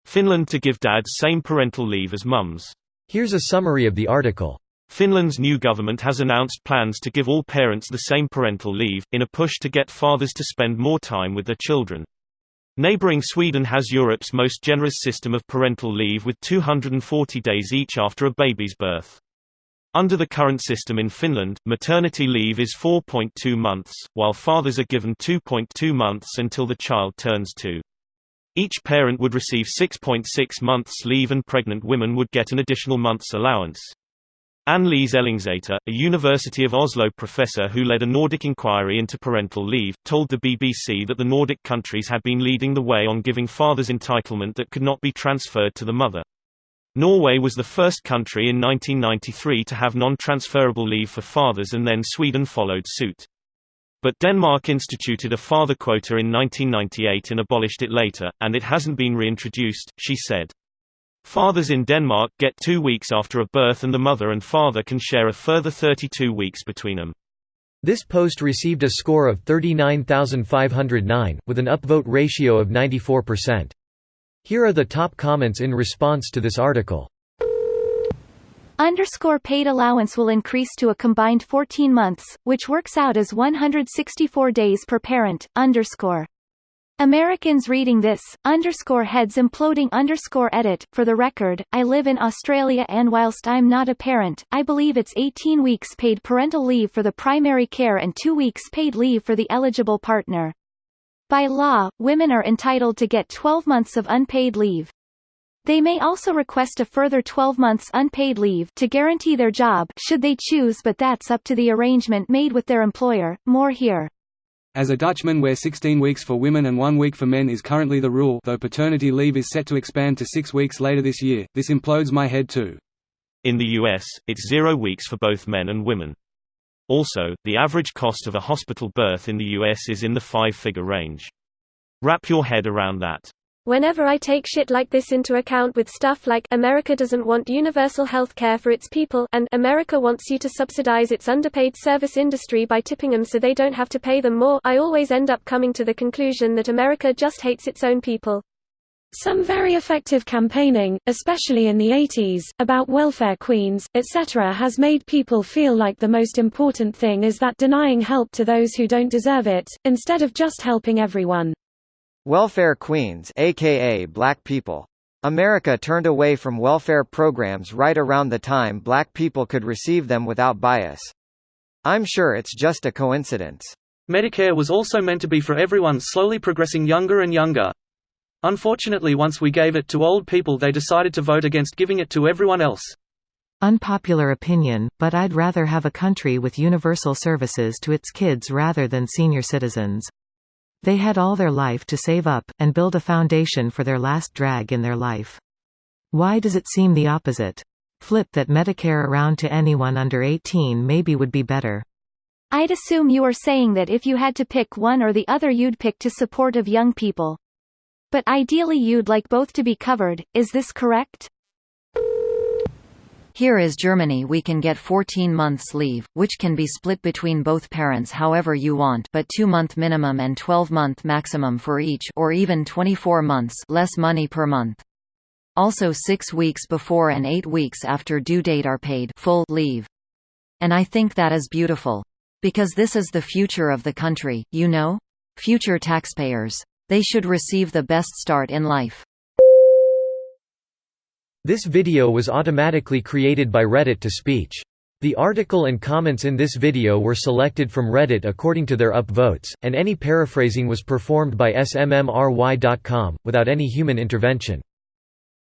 Finland to give dads same parental leave as mums. Here's a summary of the article. Finland's new government has announced plans to give all parents the same parental leave, in a push to get fathers to spend more time with their children. Neighbouring Sweden has Europe's most generous system of parental leave with 240 days each after a baby's birth. Under the current system in Finland, maternity leave is 4.2 months, while fathers are given 2.2 months until the child turns 2. Each parent would receive 6.6 months leave and pregnant women would get an additional month's allowance. Anne-Lise Ellingsæter, a University of Oslo professor who led a Nordic inquiry into parental leave, told the BBC that the Nordic countries had been leading the way on giving fathers entitlement that could not be transferred to the mother. Norway was the first country in 1993 to have non-transferable leave for fathers, and then Sweden followed suit. But Denmark instituted a father quota in 1998 and abolished it later, and it hasn't been reintroduced, she said. Fathers in Denmark get 2 weeks after a birth, and the mother and father can share a further 32 weeks between them. This post received a score of 39,509, with an upvote ratio of 94%. Here are the top comments in response to this article. Paid allowance will increase to a combined 14 months, which works out as 164 days per parent. Americans reading this, heads imploding edit. For the record, I live in Australia, and whilst I'm not a parent, I believe it's 18 weeks paid parental leave for the primary care and 2 weeks paid leave for the eligible partner. By law, women are entitled to get 12 months of unpaid leave. They may also request a further 12 months unpaid leave to guarantee their job should they choose, but that's up to the arrangement made with their employer. More here. As a Dutchman, where 16 weeks for women and 1 week for men is currently the rule, though paternity leave is set to expand to 6 weeks later this year, this implodes my head too. In the US, it's 0 weeks for both men and women. Also, the average cost of a hospital birth in the US is in the 5-figure range. Wrap your head around that. Whenever I take shit like this into account with stuff like America doesn't want universal health care for its people and America wants you to subsidize its underpaid service industry by tipping them so they don't have to pay them more, I always end up coming to the conclusion that America just hates its own people. Some very effective campaigning, especially in the 80s, about welfare queens, etc. has made people feel like the most important thing is that denying help to those who don't deserve it, instead of just helping everyone. Welfare queens, aka black people. America turned away from welfare programs right around the time black people could receive them without bias. I'm sure it's just a coincidence. Medicare was also meant to be for everyone, slowly progressing younger and younger. Unfortunately, once we gave it to old people, they decided to vote against giving it to everyone else. Unpopular opinion, but I'd rather have a country with universal services to its kids rather than senior citizens. They had all their life to save up, and build a foundation for their last drag in their life. Why does it seem the opposite? Flip that Medicare around to anyone under 18 maybe would be better. I'd assume you are saying that if you had to pick one or the other you'd pick to support of young people. But ideally you'd like both to be covered, is this correct? Here is Germany. We can get 14 months leave, which can be split between both parents however you want, but 2-month minimum and 12-month maximum for each, or even 24 months, less money per month. Also 6 weeks before and 8 weeks after due date are paid full leave. And I think that is beautiful. Because this is the future of the country, you know? Future taxpayers. They should receive the best start in life. This video was automatically created by Reddit to speech. The article and comments in this video were selected from Reddit according to their upvotes, and any paraphrasing was performed by smmry.com, without any human intervention.